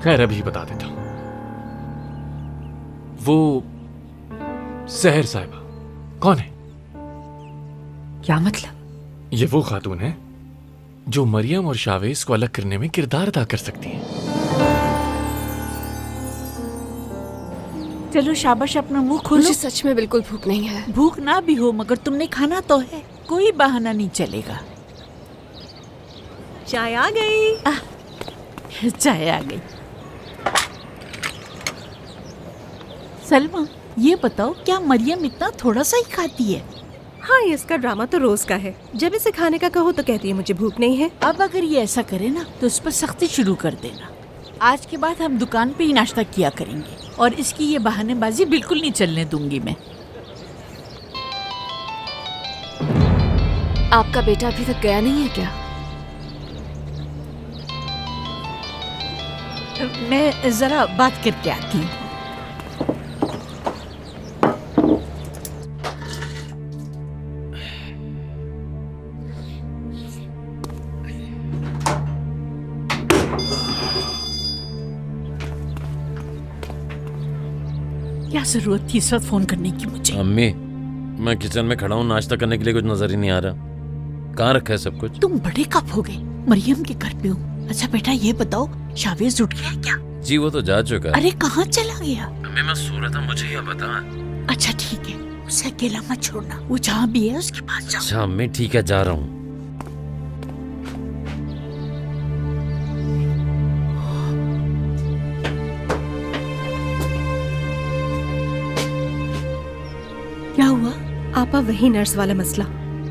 खैर अभी बता देता हूं। वो सहर साहिबा कौन है? क्या मतलब? ये वो खातून है जो मरियम और शावेज को अलग करने में किरदार अदा कर सकती है। चलो शाबाश, अपना मुंह खोलो। मुझे सच में बिल्कुल भूख नहीं है। भूख ना भी हो मगर तुमने खाना तो है, कोई बहाना नहीं चलेगा। चाय आ गई। चाय आ गई। सलमा, ये बताओ क्या मरियम इतना थोड़ा सा ही खाती है? हाँ, इसका ड्रामा तो रोज का है। जब इसे खाने का कहो तो कहती है मुझे भूख नहीं है। अब अगर ये ऐसा करे ना तो उस पर सख्ती शुरू कर देना। आज के बाद हम दुकान पे ही नाश्ता किया करेंगे और इसकी ये बहानेबाजी बिल्कुल नहीं चलने दूंगी मैं। आपका बेटा अभी तक गया नहीं है क्या? मैं जरा बात करके आती हूँ। क्या जरूरत थी इस वक्त फोन करने की मुझे? अम्मी, मैं किचन में खड़ा हूँ, नाश्ता करने के लिए कुछ नजर ही नहीं आ रहा। कहाँ रखा है सब कुछ? तुम बड़े कब हो गए? मरियम के घर पे हो। अच्छा बेटा ये बताओ, शावेज उठ गया है क्या? जी वो तो जा चुका है। अरे कहाँ चला गया? अम्मी मैं सो रहा था, मुझे क्या पता। अच्छा ठीक है, उसे अकेला मत छोड़ना, वो जहाँ भी है उसके पास जाओ। अच्छा अम्मी ठीक है, जा रहा हूँ। क्या हुआ? आपा वही नर्स वाला मसला।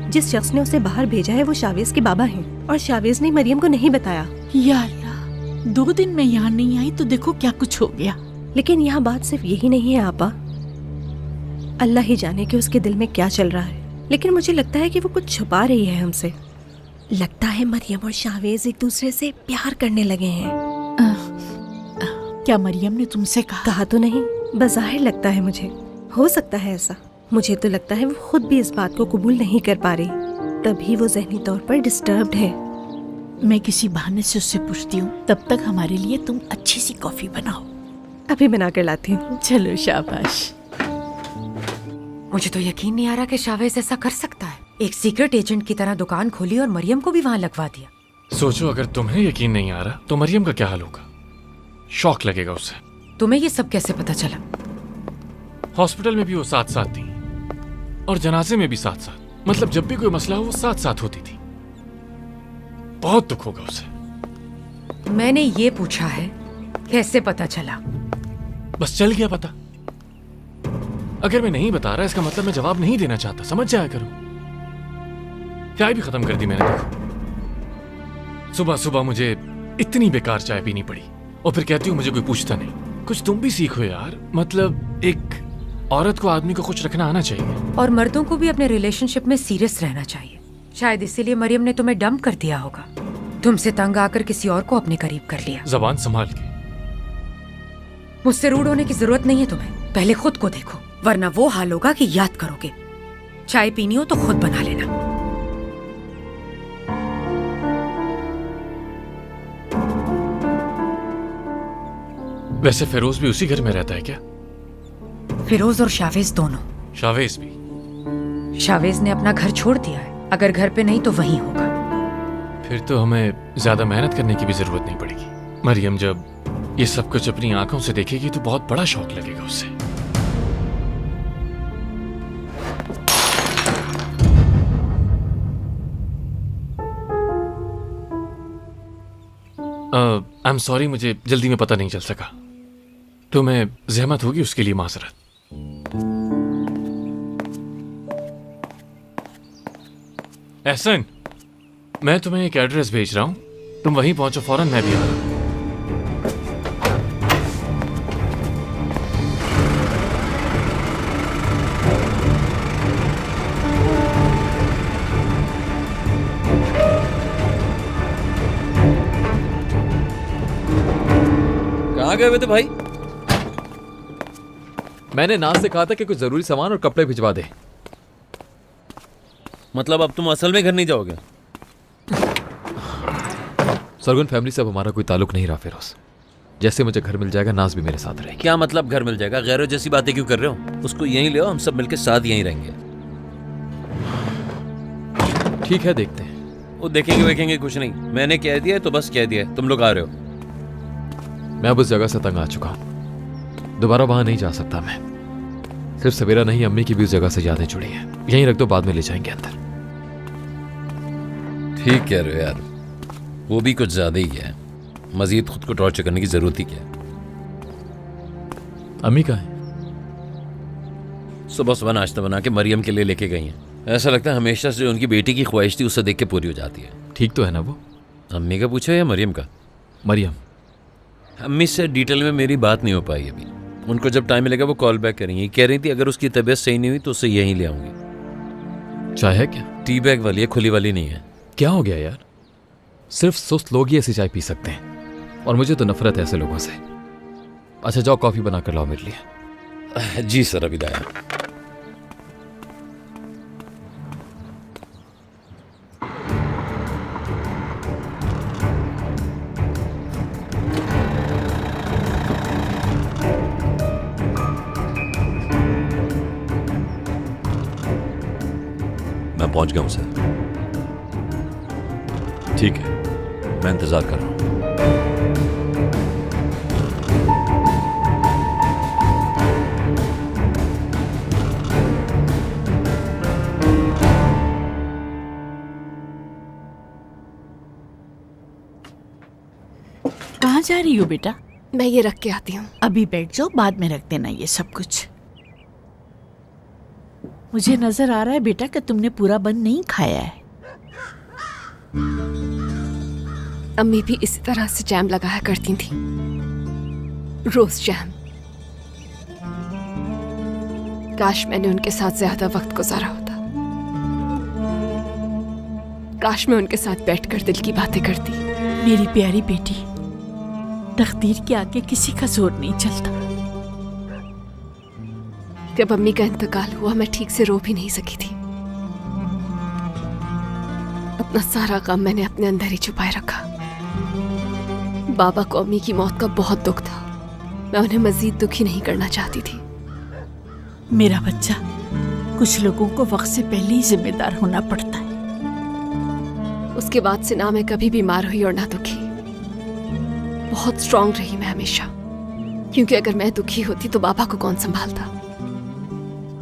जिस शख्स ने उसे बाहर भेजा है वो शावेज के बाबा हैं और शावेज ने मरियम को नहीं बताया। या अल्लाह, 2 दिन में यहाँ नहीं आई तो देखो क्या कुछ हो गया। लेकिन यहाँ बात सिर्फ यही नहीं है आपा। अल्लाह ही जाने कि उसके दिल में क्या चल रहा है, लेकिन मुझे लगता है कि वो कुछ छुपा रही है हमसे। लगता है मरियम और शावेज एक दूसरे से प्यार करने लगे हैं। क्या मरियम ने तुमसे कहा? कहा तो नहीं, बज़ाहिर लगता है मुझे। हो सकता है ऐसा। मुझे तो लगता है वो खुद भी इस बात को कबूल नहीं कर पा रही, तभी वो ज़हनी तौर पर डिस्टर्ब्ड है। मैं किसी बहाने से उससे पूछती हूँ, तब तक हमारे लिए तुम अच्छी सी कॉफी बनाओ। अभी बना कर लाती हूँ। चलो शाबाश। मुझे तो यकीन नहीं आ रहा कि शावेज ऐसा कर सकता है। एक सीक्रेट एजेंट की तरह दुकान खोली और मरियम को भी वहाँ लगवा दिया। सोचो अगर तुम्हें यकीन नहीं आ रहा तो मरियम का क्या हाल होगा? शॉक लगेगा उसे। तुम्हें ये सब कैसे पता चला? हॉस्पिटल में भी वो साथ साथ थी और जनाजे में भी साथ साथ। मतलब जब भी कोई मसला हो वो साथ साथ होती थी। बहुत दुख होगा उसे। मैंने ये पूछा है कैसे पता चला? बस चल गया पता। अगर मैं नहीं बता रहा इसका मतलब मैं जवाब नहीं देना चाहता, समझ जाया करो। चाय भी खत्म कर दी मैंने, देखो। सुबह सुबह मुझे इतनी बेकार चाय पीनी पड़ी और फिर कहती हूँ मुझे कोई पूछता नहीं। कुछ तुम भी सीखो यार। मतलब एक औरत को आदमी को खुश रखना आना चाहिए। और मर्दों को भी अपने रिलेशनशिप में सीरियस रहना चाहिए। शायद इसीलिए मरियम ने तुम्हें डंप कर दिया होगा। तुमसे तंग आकर किसी और को अपने करीब कर लिया। जबान संभाल के। मुझसे रूड होने की जरूरत नहीं है तुम्हें। पहले खुद को देखो, वरना वो हाल होगा कि याद करोगे। चाय पीनी हो तो खुद बना लेना। वैसे फिरोज भी उसी घर में रहता है क्या? फिरोज और शावेज दोनों। शावेज भी? शावेज ने अपना घर छोड़ दिया है। अगर घर पे नहीं तो वहीं होगा। फिर तो हमें ज्यादा मेहनत करने की भी जरूरत नहीं पड़ेगी। मरियम जब ये सब कुछ अपनी आंखों से देखेगी तो बहुत बड़ा शौक लगेगा उसे। आई एम सॉरी, मुझे जल्दी में पता नहीं चल सका। तुम्हें जहमत होगी उसके लिए माजरत। एहसन, मैं तुम्हें एक एड्रेस भेज रहा हूं, तुम वहीं पहुंचो फौरन, मैं भी आ रहा हूं। कहाँ गए हुए थे भाई? मैंने नाज से कहा था कि कुछ जरूरी सामान और कपड़े भिजवा दे। मतलब अब तुम असल में घर नहीं जाओगे? सरगुन फैमिली से अब हमारा कोई ताल्लुक नहीं रहा फिरोज। जैसे मुझे घर मिल जाएगा नाज भी मेरे साथ रहेगी। क्या मतलब घर मिल जाएगा? गैरों जैसी बातें क्यों कर रहे हो? उसको यहीं ले आओ, हम सब मिलकर साथ यहीं रहेंगे। ठीक है, देखते हैं। वो देखेंगे वेखेंगे कुछ नहीं, मैंने कह दिया तो बस कह दिया, तुम लोग आ रहे हो। मैं अब उस जगह से तंग आ चुका हूं, दोबारा वहां नहीं जा सकता मैं। सिर्फ सवेरा नहीं, अम्मी की भी उस जगह से यादें जुड़ी हैं। यहीं रख दो, बाद में ले जाएंगे अंदर। ठीक कह रहे हो यार, वो भी कुछ ज्यादा ही है। मजीद खुद को टॉर्चर करने की जरूरत ही क्या है? अम्मी कहाँ है? सुबह सुबह नाश्ता बना के मरियम के लिए लेके गई हैं। ऐसा लगता है हमेशा से जो उनकी बेटी की ख्वाहिश थी उसे देख के पूरी हो जाती है। ठीक तो है ना वो? अम्मी का पूछो या मरियम का? मरियम। अम्मी से डिटेल में मेरी बात नहीं हो पाई अभी। उनको जब टाइम मिलेगा वो कॉल बैक करेंगी। कह रही थी अगर उसकी तबीयत सही नहीं हुई तो उसे यहीं ले आऊंगी। चाय है क्या? टी बैग वाली है, खुली वाली नहीं है। क्या हो गया यार? सिर्फ सुस्त लोग ही ऐसी चाय पी सकते हैं, और मुझे तो नफरत है ऐसे लोगों से। अच्छा जाओ, कॉफी बना कर लाओ मेरे लिए। जी सर, अभी लाया। मैं पहुंच गया हूं सर। ठीक है, मैं इंतजार कर रहा हूं। कहाँ जा रही हो बेटा? मैं ये रख के आती हूँ। अभी बैठ जाओ, बाद में रख देना ये सब कुछ। मुझे नजर आ रहा है बेटा कि तुमने पूरा बन नहीं खाया है। अम्मी भी इसी तरह से जैम लगाया करती थी, रोज जैम। काश मैंने उनके साथ ज्यादा वक्त गुजारा होता। काश मैं उनके साथ बैठकर दिल की बातें करती। मेरी प्यारी बेटी, तकदीर के आगे किसी का जोर नहीं चलता। जब अम्मी का इंतकाल हुआ मैं ठीक से रो भी नहीं सकी थी। अपना सारा गम मैंने अपने अंदर ही छुपाए रखा। बाबा को अम्मी की मौत का बहुत दुख था। मैं उन्हें मजीद दुखी नहीं करना चाहती थी। मेरा बच्चा, कुछ लोगों को वक्त से पहले ही जिम्मेदार होना पड़ता है। उसके बाद से ना मैं कभी बीमार हुई और ना दुखी। बहुत स्ट्रांग रही मैं हमेशा, क्योंकि अगर मैं दुखी होती तो बाबा को कौन संभालता।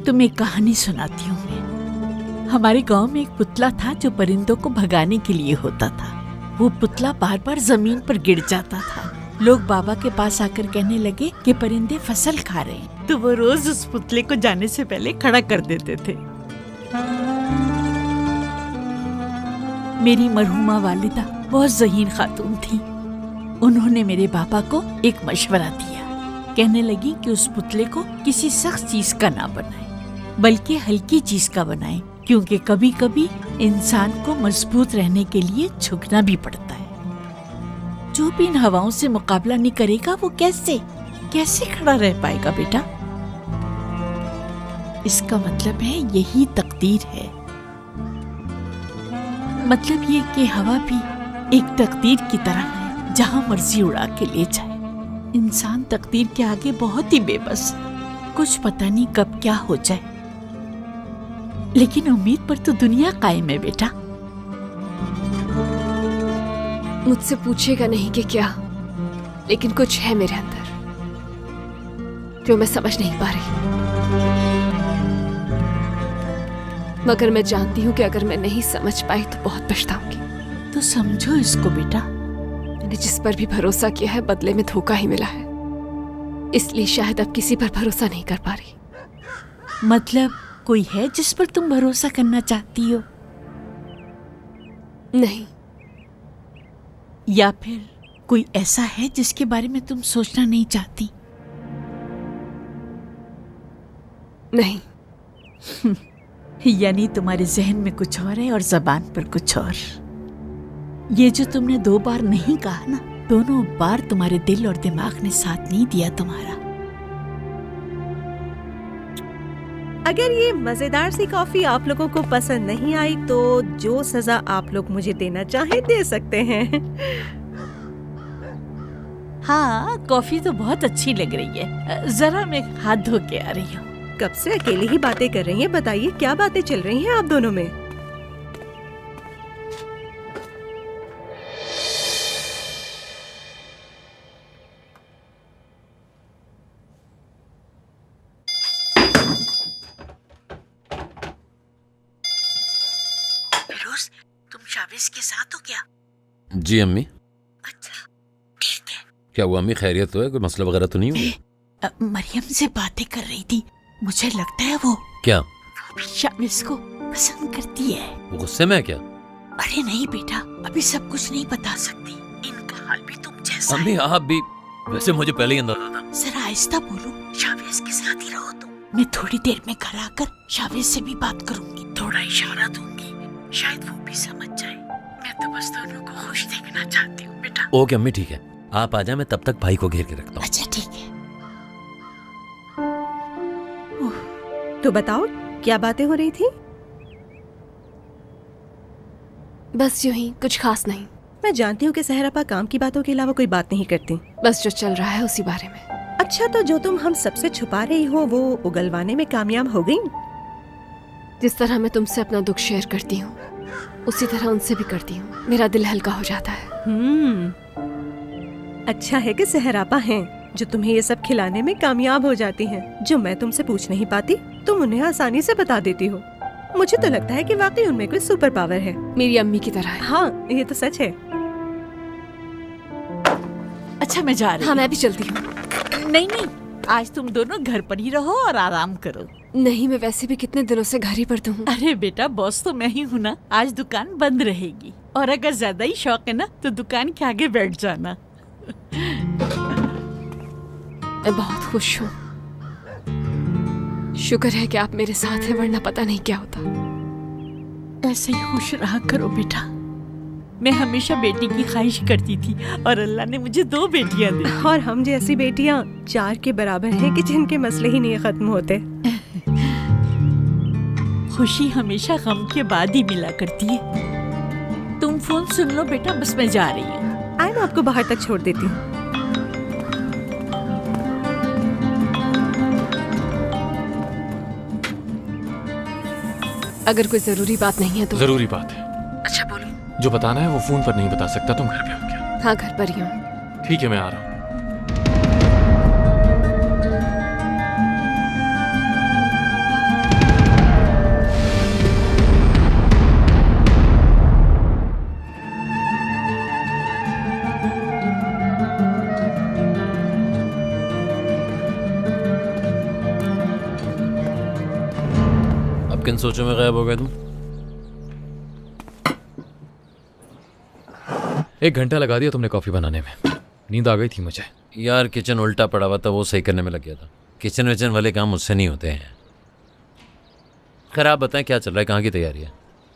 तुम्हें एक कहानी सुनाती हूँ मैं। हमारे गांव में एक पुतला था जो परिंदों को भगाने के लिए होता था। वो पुतला बार बार जमीन पर गिर जाता था। लोग बाबा के पास आकर कहने लगे कि परिंदे फसल खा रहे हैं, तो वो रोज उस पुतले को जाने से पहले खड़ा कर देते थे। मेरी मरहुमा वालिदा बहुत ज़हीन खातून थी। उन्होंने मेरे बाबा को एक मशवरा दिया। कहने लगी कि उस पुतले को किसी सख्त चीज का ना बनाए, बल्कि हल्की चीज का बनाए, क्योंकि कभी कभी इंसान को मजबूत रहने के लिए झुकना भी पड़ता है। जो भी इन हवाओं से मुकाबला नहीं करेगा वो कैसे खड़ा रह पाएगा बेटा? इसका मतलब है यही तकदीर है। मतलब ये कि हवा भी एक तकदीर की तरह है, जहां मर्जी उड़ा के ले जाए। इंसान तकदीर के आगे बहुत ही बेबस है। कुछ पता नहीं कब क्या हो जाए, लेकिन उम्मीद पर तो दुनिया कायम है बेटा। मुझसे पूछेगा नहीं कि क्या, लेकिन कुछ है मेरे अंदर जो मैं समझ नहीं पा रही। मगर मैं जानती हूँ कि अगर मैं नहीं समझ पाई तो बहुत पछताऊंगी। तो समझो इसको बेटा। मैंने जिस पर भी भरोसा किया है बदले में धोखा ही मिला है, इसलिए शायद अब किसी पर भरोसा नहीं कर पा रही। मतलब कोई है जिस पर तुम भरोसा करना चाहती हो? नहीं। या फिर कोई ऐसा है जिसके बारे में तुम सोचना नहीं चाहती? नहीं। यानी तुम्हारे जहन में कुछ और है और जबान पर कुछ और। ये जो तुमने 2 बार नहीं कहा ना, दोनों बार तुम्हारे दिल और दिमाग ने साथ नहीं दिया तुम्हारा। अगर ये मजेदार सी कॉफी आप लोगों को पसंद नहीं आई तो जो सजा आप लोग मुझे देना चाहें दे सकते हैं। हाँ, कॉफी तो बहुत अच्छी लग रही है। जरा मैं हाथ धो के आ रही हूँ। कब से अकेली ही बातें कर रही हैं? बताइए क्या बातें चल रही हैं आप दोनों में? फिरोज, तुम शावेज के साथ हो क्या? जी अम्मी। अच्छा, ठीक है। क्या हुआ अम्मी, खैरियत तो है? कोई मसला वगैरह तो नहीं हुआ? मरियम से बातें कर रही थी। मुझे लगता है वो क्या? भी शावेज को पसंद करती है। वो गुस्से में है क्या? अरे नहीं बेटा, अभी सब कुछ नहीं बता सकती। इनका हाल भी तुम जैसा अम्मी है। आप भी, वैसे मुझे पहले ही अंदाजा था। जरा आहिस्ता बोलो। शावेज के साथ ही रहो तुम। मैं थोड़ी देर में घर आकर शावेज से भी बात करूंगी, थोड़ा इशारा दूंगी, शायद वो भी समझ जाए। मैं तो बस दोनों को खुश देखना चाहती हूँ बेटा। ओके अम्मी ठीक है, आप आ जाए, मैं तब तक भाई को घेर के रखता हूँ। अच्छा ठीक है। तो बताओ क्या बातें हो रही थी? बस यूं ही, कुछ खास नहीं। मैं जानती हूँ कि सहरापा काम की बातों के अलावा कोई बात नहीं करती। बस जो चल रहा है उसी बारे में। अच्छा, तो जो तुम हम सबसे छुपा रही हो वो उगलवाने में कामयाब हो गई? जिस तरह मैं तुमसे अपना दुख शेयर करती हूँ उसी तरह उनसे भी करती हूँ। मेरा दिल हल्का हो जाता है। अच्छा है कि सहरापा हैं जो तुम्हें ये सब खिलाने में कामयाब हो जाती हैं। जो मैं तुमसे पूछ नहीं पाती तुम उन्हें आसानी से बता देती हो। मुझे तो लगता है कि वाकई उनमें कोई सुपर पावर है। मेरी अम्मी की तरह है। हाँ, ये तो सच है। अच्छा मैं जा रही हाँ, हूँ। मैं भी चलती हूँ। नहीं नहीं, आज तुम दोनों घर पर ही रहो और आराम करो। नहीं, मैं वैसे भी कितने दिनों से घर ही पर तो हूँ। अरे बेटा, बॉस तो मैं ही हूँ ना। आज दुकान बंद रहेगी और अगर ज्यादा ही शौक है ना तो दुकान के आगे बैठ जाना। मैं बहुत खुश हूँ। शुक्र है कि आप मेरे साथ हैं, वरना पता नहीं क्या होता। ऐसे ही खुश रहा करो बेटा। मैं हमेशा बेटी की ख्वाहिश करती थी और अल्लाह ने मुझे 2 बेटियां दी। और हम जैसी बेटियाँ 4 के बराबर हैं कि जिनके मसले ही नहीं खत्म होते। खुशी हमेशा गम के बाद ही मिला करती है। तुम फोन सुन लो बेटा, बस मैं जा रही हूँ। मैं आपको बाहर तक छोड़ देती हूँ। अगर कोई जरूरी बात नहीं है तो। जरूरी बात है। अच्छा बोलो। जो बताना है वो फोन पर नहीं बता सकता। तुम घर पे हो क्या? हाँ, घर पर ही हूँ। ठीक है, मैं आ रहा हूँ। अब किन सोचों में गायब हो गए तुम? 1 घंटा लगा दिया तुमने कॉफी बनाने में। नींद आ गई थी मुझे। यार किचन उल्टा पड़ा हुआ था, वो सही करने में लग गया था। किचन विचन वाले काम मुझसे नहीं होते हैं। खैर आप बताएं क्या चल रहा है, कहाँ की तैयारी है?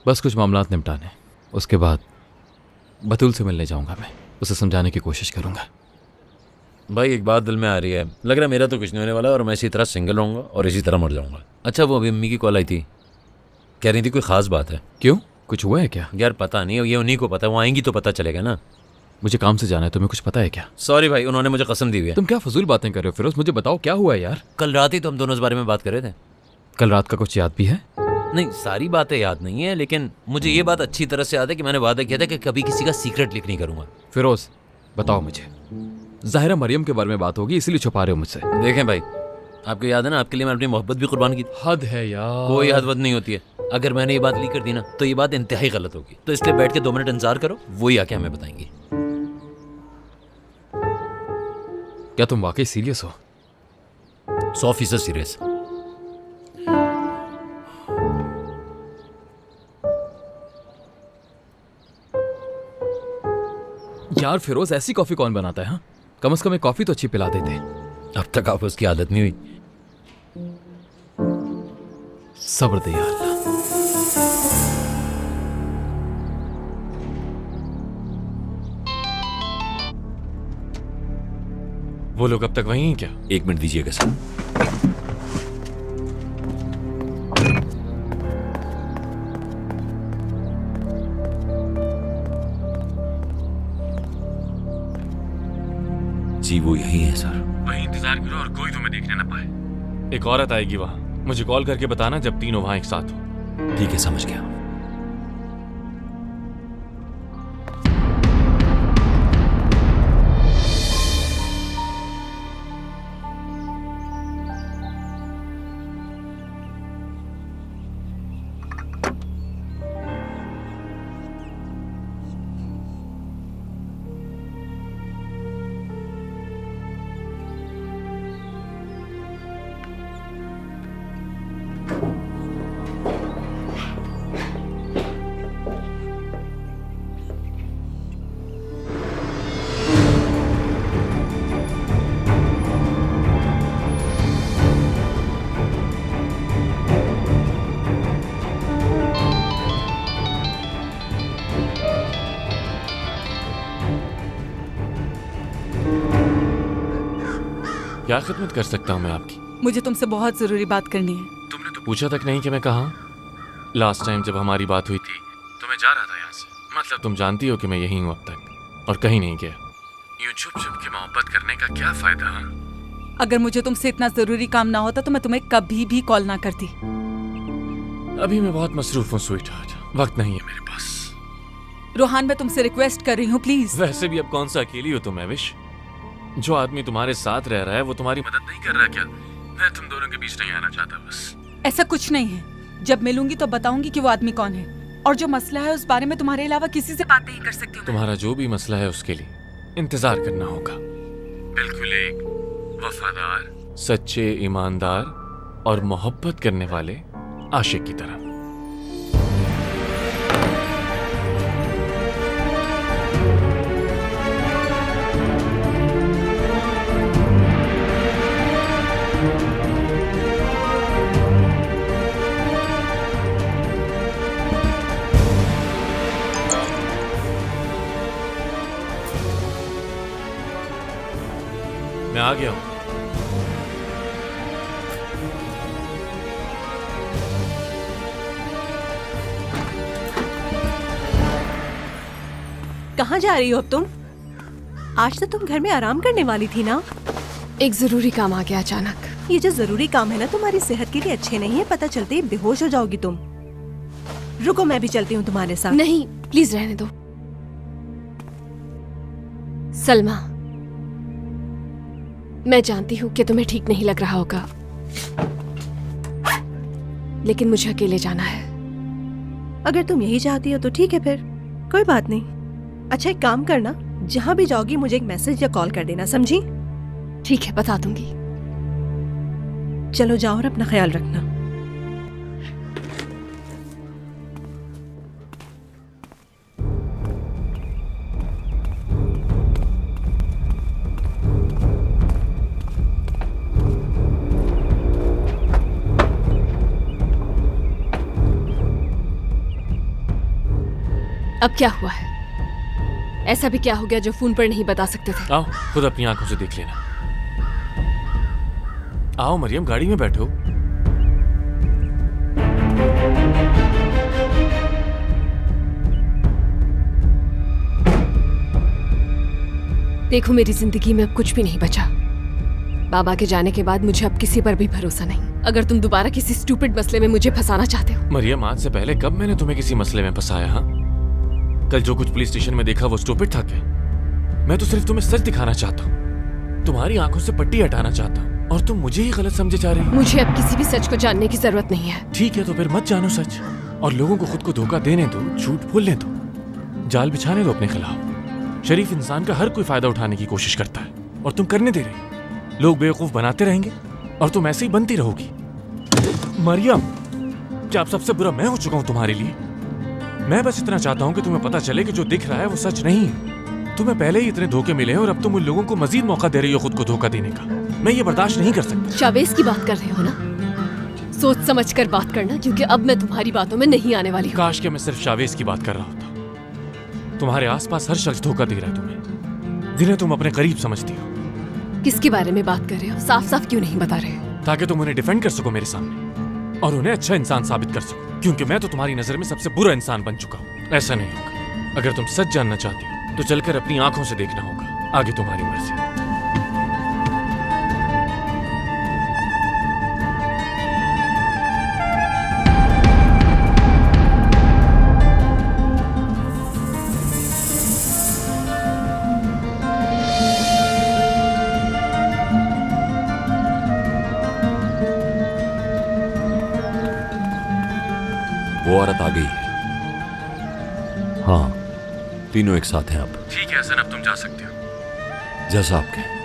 बस कुछ मामलात निपटाने, उसके बाद बतूल से मिलने जाऊंगा। मैं उसे समझाने की कोशिश करूंगा। भाई एक बात दिल में आ रही है, लग रहा है मेरा तो कुछ नहीं होने वाला और मैं इसी तरह सिंगल रहूँगा और इसी तरह मर जाऊँगा। अच्छा वो अभी अम्मी की कॉल आई थी, कह रही थी कोई ख़ास बात है। क्यों, कुछ हुआ है क्या? यार पता नहीं, ये उन्हीं को पता है, वो आएंगी तो पता चलेगा ना। मुझे काम से जाना है, तुम्हें कुछ पता है क्या? सॉरी भाई, उन्होंने मुझे कसम दी हुई है। तुम क्या फजूल बातें कर रहे हो फिरोज? मुझे बताओ क्या हुआ है यार। कल रात ही तो हम दोनों इस बारे में बात कर रहे थे। कल रात का कुछ याद भी है? नहीं, सारी बातें याद नहीं है, लेकिन मुझे ये बात अच्छी तरह से याद है कि मैंने वादा किया था कि कभी किसी का सीक्रेट लीक नहीं करूंगा। फिरोज बताओ मुझे। जाहिरा मरियम के बारे में बात होगी इसलिए छुपा रहे हो मुझसे। देखें भाई, आपको याद है ना, आपके लिए मैंने अपनी मोहब्बत भी कुर्बान की थी। हद है यार। कोई हद वद नहीं होती है। अगर मैंने ये बात लीक कर दी ना तो ये बात इंतहाई गलत होगी। तो इसलिए बैठ के 2 मिनट इंतजार करो, वही आके हमें बताएंगी। क्या तुम वाकई सीरियस हो? 100% सीरियस। यार फिरोज, ऐसी कॉफी कौन बनाता है? हाँ, कम से कम एक कॉफी तो अच्छी पिला देते। अब तक आप उसकी आदत नहीं हुई। सब्र दे यार अल्लाह। वो लोग अब तक वहीं हैं क्या? 1 मिनट दीजिएगा सर। जी वो यही है सर। वहीं इंतजार करो और कोई तुम्हें देखने न पाए। एक औरत आएगी वहां, मुझे कॉल करके बताना जब तीनों वहां एक साथ हो। ठीक है, समझ गया। क्या खिदमत कर सकता हूँ मैं आपकी? मुझे तुमसे बहुत जरूरी बात करनी है। तुमने तो पूछा तक नहीं कि मैं कहाँ हूँ। लास्ट टाइम जब हमारी बात हुई थी तो मैं जा रहा था यहाँ से। मतलब तुम जानती हो कि मैं यहीं हूँ अब तक और कहीं नहीं गया। यूं छुप छुप के मोहब्बत करने का क्या फायदा? हाँ, अगर मुझे तुमसे इतना जरूरी काम ना होता तो मैं तुम्हें कभी भी कॉल ना करती। अभी मैं बहुत मसरूफ हूँ स्वीट हार्ट, वक्त नहीं है मेरे पास। रोहान, मैं तुमसे रिक्वेस्ट कर रही हूँ, प्लीज। वैसे भी अब कौन सा अकेली हो तुम एविश? जो आदमी तुम्हारे साथ रह रहा है वो तुम्हारी मदद नहीं कर रहा क्या? मैं तुम दोनों के बीच नहीं आना चाहता बस। ऐसा कुछ नहीं है। जब मिलूंगी तो बताऊंगी कि वो आदमी कौन है, और जो मसला है उस बारे में तुम्हारे अलावा किसी से बात नहीं कर सकती हूँ। तुम्हारा जो भी मसला है उसके लिए इंतजार करना होगा। बिल्कुल एक वफादार, सच्चे, ईमानदार और मोहब्बत करने वाले आशिक की तरह। मैं आ गया हूं। कहाँ जा रही हो अब तुम? आज तो तुम घर में आराम करने वाली थी ना? एक जरूरी काम आ गया अचानक। ये जो जरूरी काम है ना तुम्हारी सेहत के लिए अच्छे नहीं है, पता चलते ही बेहोश हो जाओगी तुम। रुको, मैं भी चलती हूँ तुम्हारे साथ। नहीं, प्लीज रहने दो। सलमा, मैं जानती हूँ कि तुम्हें ठीक नहीं लग रहा होगा, लेकिन मुझे अकेले जाना है। अगर तुम यही चाहती हो तो ठीक है, फिर कोई बात नहीं। अच्छा, एक काम करना, जहाँ भी जाओगी मुझे एक मैसेज या कॉल कर देना, समझी? ठीक है, बता दूंगी। चलो जाओ और अपना ख्याल रखना। अब क्या हुआ है? ऐसा भी क्या हो गया जो फोन पर नहीं बता सकते थे? आओ, खुद अपनी आंखों से देख लेना। आओ मरियम, गाड़ी में बैठो। देखो, मेरी जिंदगी में अब कुछ भी नहीं बचा। बाबा के जाने के बाद मुझे अब किसी पर भी भरोसा नहीं। अगर तुम दोबारा किसी स्टूपिड मसले में मुझे फंसाना चाहते हो। मरियम, आज से पहले कब मैंने तुम्हें किसी मसले में फंसाया? हाँ, कल जो कुछ पुलिस स्टेशन में देखा वो स्टूपिड था क्या? मैं तो सिर्फ तुम्हें सच दिखाना चाहता हूँ, तुम्हारी आंखों से पट्टी हटाना चाहता हूँ, और तुम मुझे ही गलत समझे जा रही हो। मुझे अब किसी भी सच को जानने की जरूरत नहीं है। ठीक है, तो फिर मत जानो सच, और लोगों को खुद को धोखा देने दो, झूठ बोलने दो, जाल बिछाने दो अपने खिलाफ। शरीफ इंसान का हर कोई फायदा उठाने की कोशिश करता है, और तुम करने दे रहे। लोग बेवकूफ बनाते रहेंगे और तुम ऐसे ही बनती रहोगी। मरियम, क्या अब सबसे बुरा मैं हो चुका हूं तुम्हारे लिए? मैं बस इतना चाहता हूं कि तुम्हें पता चले कि जो दिख रहा है वो सच नहीं है। तुम्हें पहले ही इतने धोखे मिले हैं और अब तुम उन लोगों को मजीद मौका दे रही हो खुद को धोखा देने का। मैं ये बर्दाश्त नहीं कर सकता। शावेज की बात कर रहे हो ना? सोच समझ कर बात करना, क्योंकि अब मैं तुम्हारी बातों में नहीं आने वाली हूँ। काश कि मैं सिर्फ शावेज की बात कर रहा होता। तुम्हारे आसपास हर शख्स धोखा दे रहा है तुम्हें, जिन्हें तुम अपने करीब समझती हो। किसके बारे में बात कर रहे हो? साफ साफ क्यों नहीं बता रहे? ताकि तुम उन्हें डिफेंड कर सको मेरे सामने और उन्हें अच्छा इंसान साबित कर सको, क्योंकि मैं तो तुम्हारी नजर में सबसे बुरा इंसान बन चुका हूँ। ऐसा नहीं होगा। अगर तुम सच जानना चाहती हो तो चलकर अपनी आंखों से देखना होगा। आगे तुम्हारी मर्जी। वो औरत आ गई है। हाँ, तीनों एक साथ हैं अब। ठीक है हसन, अब तुम जा सकते हो। जैसा आप कहें।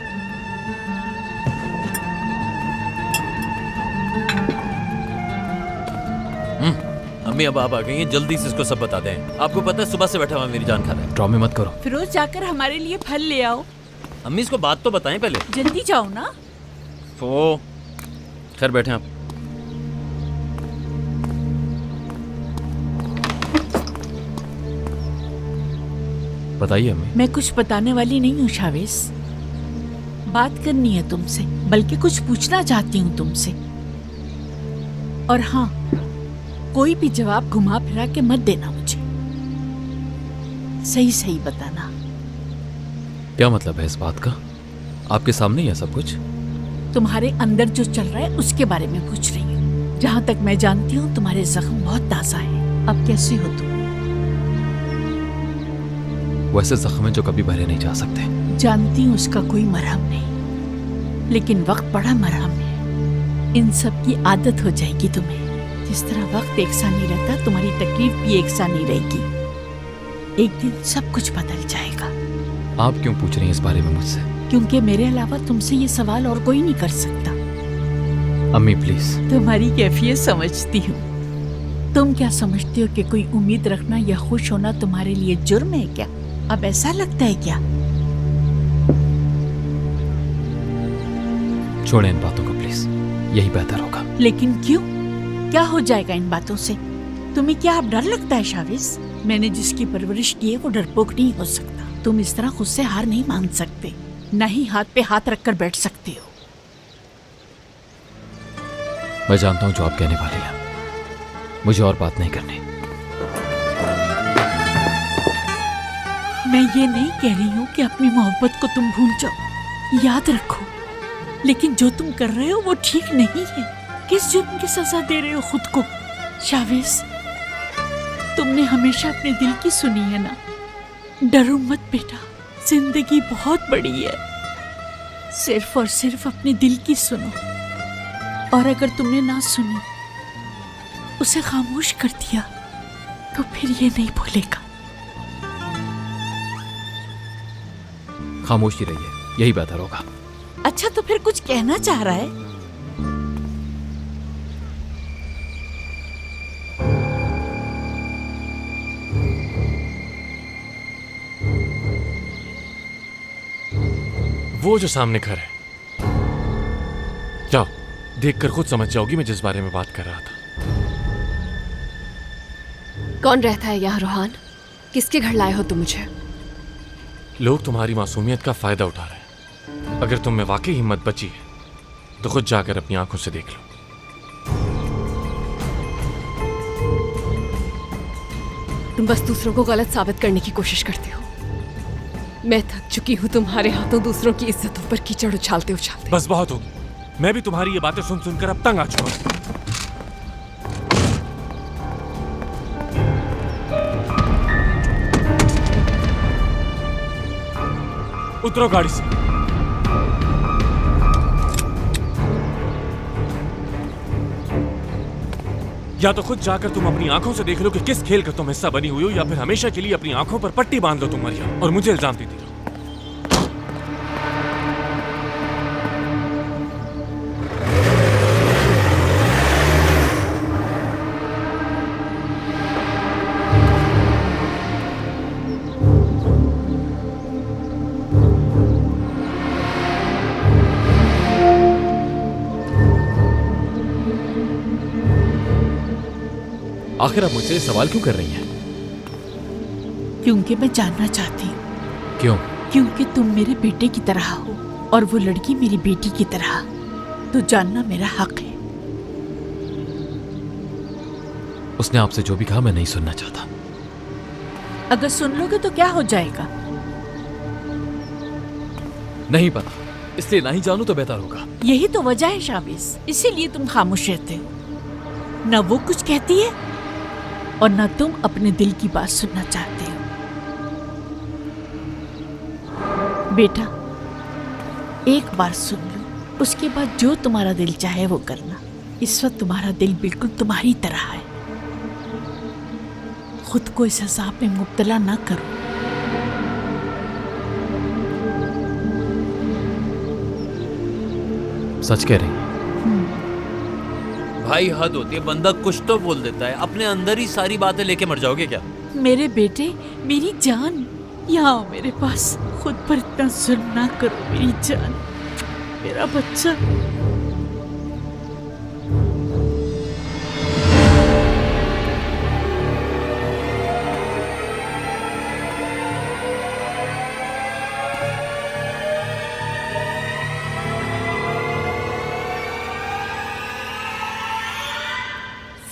अम्मी अब आप आ गई हैं, जल्दी से इसको सब बता दें। आपको पता है सुबह से बैठा हुआ मेरी जान खा रहा है। ड्रामे मत करो। फिरोज जाकर हमारे लिए फल ले आओ। अम्मी इसको बात तो बताएं पहले। जल्दी जाओ ना। तो खैर बैठे आप। बताइए अम्मी। मैं कुछ बताने वाली नहीं हूँ शावेज। बात करनी है तुमसे, बल्कि कुछ पूछना चाहती हूँ तुमसे। और हाँ, कोई भी जवाब घुमा फिरा के मत देना मुझे, सही सही बताना। क्या मतलब है इस बात का? आपके सामने ही है सब कुछ। तुम्हारे अंदर जो चल रहा है उसके बारे में पूछ रही हूँ। जहाँ तक मैं जानती हूँ तुम्हारे जख्म बहुत ताज़ा है। अब कैसे हो तुम? वैसे जख्म हैं जो कभी भरे नहीं जा सकते। जानती हूँ उसका कोई मरहम नहीं, लेकिन वक्त बड़ा मरहम है। इन सब की आदत हो जाएगी तुम्हें। जिस तरह वक्त एक सा नहीं रहता, तुम्हारी तकलीफ भी एक सा नहीं रहेगी। एक दिन सब कुछ बदल जाएगा। आप क्यों पूछ रही हैं इस बारे में मुझसे? क्योंकि मेरे अलावा तुमसे ये सवाल और कोई नहीं कर सकता। अम्मी प्लीज। तुम्हारी कैफियत समझती हूँ। तुम क्या समझती हो कि कोई उम्मीद रखना या खुश होना तुम्हारे लिए जुर्म है क्या? अब ऐसा लगता है क्या? छोड़ें इन बातों को प्लीज, यही बेहतर होगा। लेकिन क्यों? क्या हो जाएगा इन बातों से? तुम्हें क्या अब डर लगता है शाविस? मैंने जिसकी परवरिश की है वो डरपोक नहीं हो सकता। तुम इस तरह खुद से हार नहीं मान सकते, न ही हाथ पे हाथ रखकर बैठ सकते हो। मैं जानता हूं जो आप कहने वाले हैं, मुझे और बात नहीं करनी। मैं ये नहीं कह रही हूँ कि अपनी मोहब्बत को तुम भूल जाओ, याद रखो। लेकिन जो तुम कर रहे हो वो ठीक नहीं है। किस जुर्म की सजा दे रहे हो खुद को? शावेज, तुमने हमेशा अपने दिल की सुनी है ना। डरो मत बेटा, जिंदगी बहुत बड़ी है। सिर्फ और सिर्फ अपने दिल की सुनो। और अगर तुमने ना सुनी, उसे खामोश कर दिया, तो फिर ये नहीं भूलेगा। खामोश ही रहिए, यही बेहतर होगा। अच्छा, तो फिर कुछ कहना चाह रहा है? वो जो सामने घर है, जाओ देखकर खुद समझ जाओगी मैं जिस बारे में बात कर रहा था। कौन रहता है यहाँ रोहान? किसके घर लाए हो तुम मुझे? लोग तुम्हारी मासूमियत का फायदा उठा रहे हैं। अगर तुम में वाकई हिम्मत बची है तो खुद जाकर अपनी आंखों से देख लो। तुम बस दूसरों को गलत साबित करने की कोशिश करते हो। मैं थक चुकी हूँ तुम्हारे हाथों दूसरों की इज्जतों पर कीचड़ उछालते उछालते। बस बहुत होगी। मैं भी तुम्हारी ये बातें सुन सुनकर अब तंग आ चुका हूं। उतरो गाड़ी से। या तो खुद जाकर तुम अपनी आंखों से देख लो कि किस खेल का तुम हिस्सा बनी हुई हो, या फिर हमेशा के लिए अपनी आंखों पर पट्टी बांध लो तुम मरिया, और मुझे इल्जाम देती रहो। आखिर आप मुझसे सवाल क्यों कर रही हैं? क्योंकि मैं जानना चाहती हूँ। क्यों? क्योंकि तुम मेरे बेटे की तरह हो और वो लड़की मेरी बेटी की तरह। तो जानना मेरा हक है। उसने आपसे जो भी कहा मैं नहीं सुनना चाहता। अगर सुन लोगे तो क्या हो जाएगा? नहीं पता, इसलिए ना ही जानूं तो बेहतर होगा। यही तो वजह है शाबिस, इसीलिए तुम खामोश रहते हो। न वो कुछ कहती है और न तुम अपने दिल की बात सुनना चाहते हो। बेटा, एक बार सुन लो, उसके बाद जो तुम्हारा दिल चाहे वो करना। इस वक्त तुम्हारा दिल बिल्कुल तुम्हारी तरह है। खुद को इस अजाब में मुब्तला ना करो। सच कह रही हैं। भाई हद होती है, बंदा कुछ तो बोल देता है, अपने अंदर ही सारी बातें लेके मर जाओगे क्या? मेरे बेटे, मेरी जान, यहाँ आओ मेरे पास। खुद पर इतना जुल्म ना करो मेरी जान, मेरा बच्चा।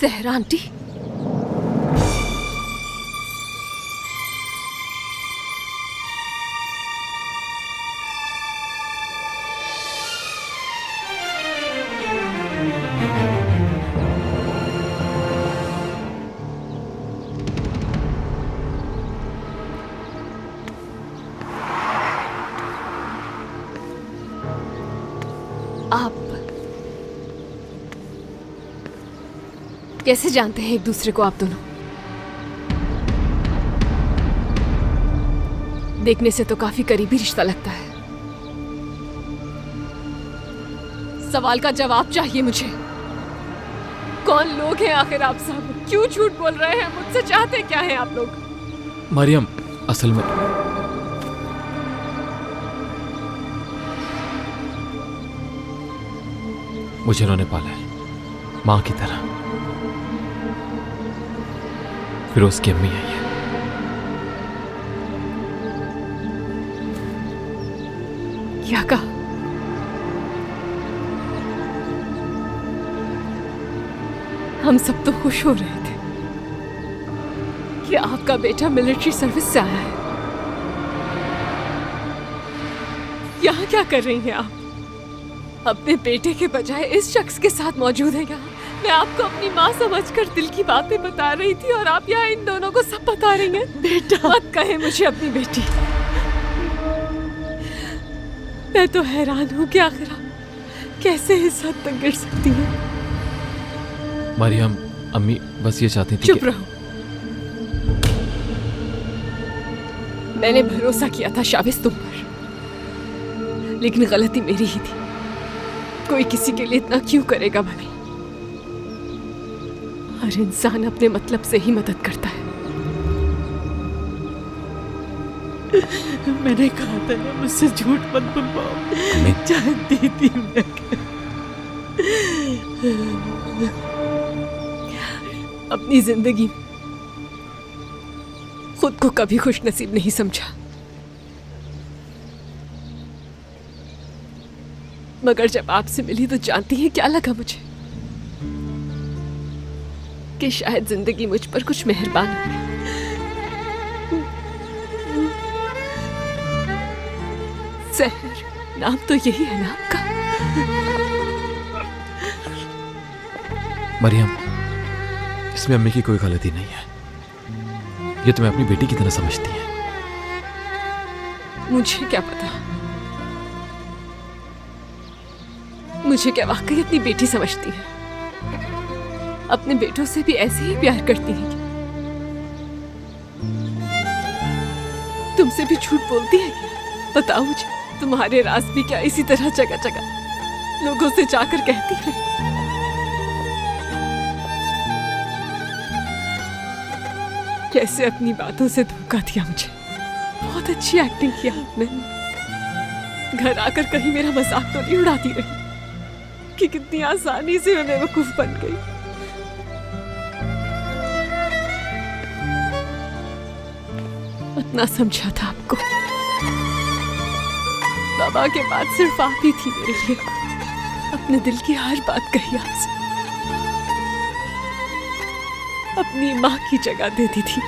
जहरा आंटी, आप कैसे जानते हैं एक दूसरे को? आप दोनों देखने से तो काफी करीबी रिश्ता लगता है। सवाल का जवाब चाहिए मुझे। कौन लोग हैं आखिर आप सब? क्यों झूठ बोल रहे हैं? मुझसे चाहते क्या हैं आप लोग? मरियम, असल में मुझे उन्होंने पाला है माँ की तरह। फिरोज की अम्मी है ये। क्या कहा? हम सब तो खुश हो रहे थे कि आपका बेटा मिलिट्री सर्विस से आया है। यहाँ क्या कर रही हैं आप? अपने बेटे के बजाय इस शख्स के साथ मौजूद है यहाँ। मैं आपको अपनी माँ समझकर दिल की बातें बता रही थी और आप यहाँ इन दोनों को सब बता रही हैं। बेटा मत कहे मुझे अपनी बेटी। मैं तो हैरान हूँ कि आखिर आप कैसे इस हद तक गिर सकती हैं। मरियम, अम्मी बस ये चाहती थी चुप रहो। मैंने भरोसा किया था शाविज तुम पर, लेकिन गलती मेरी ही थी। कोई किसी के लिए इतना क्यों करेगा भला? हर इंसान अपने मतलब से ही मदद करता है। मैंने कहा था ना, मुझसे झूठ मत बुलवाओ। जानती थी मैं। अपनी जिंदगी खुद को कभी खुश नसीब नहीं समझा, मगर जब आपसे मिली तो जानती हैं क्या लगा मुझे? कि शायद जिंदगी मुझ पर कुछ मेहरबान है। सहर नाम तो यही है ना आपका? मरियम, इसमें अम्मी की कोई गलती नहीं है। ये तुम्हें अपनी बेटी की तरह समझती है। मुझे क्या पता? मुझे क्या वाकई अपनी बेटी समझती है? अपने बेटों से भी ऐसे ही प्यार करती है क्या? तुमसे भी झूठ बोलती है क्या? बताओ मुझे, तुम्हारे राज भी क्या इसी तरह जगह जगह लोगों से जाकर कहती है? कैसे अपनी बातों से धोखा दिया मुझे। बहुत अच्छी एक्टिंग किया आपने। घर आकर कहीं मेरा मजाक तो नहीं उड़ाती रही कि कितनी आसानी से मैं बेवकूफ बन गई। इतना समझा था आपको। बाबा के बाद सिर्फ आप ही थी मेरे लिए। अपने दिल की हर बात कही आपसे। अपनी माँ की जगह देती थी।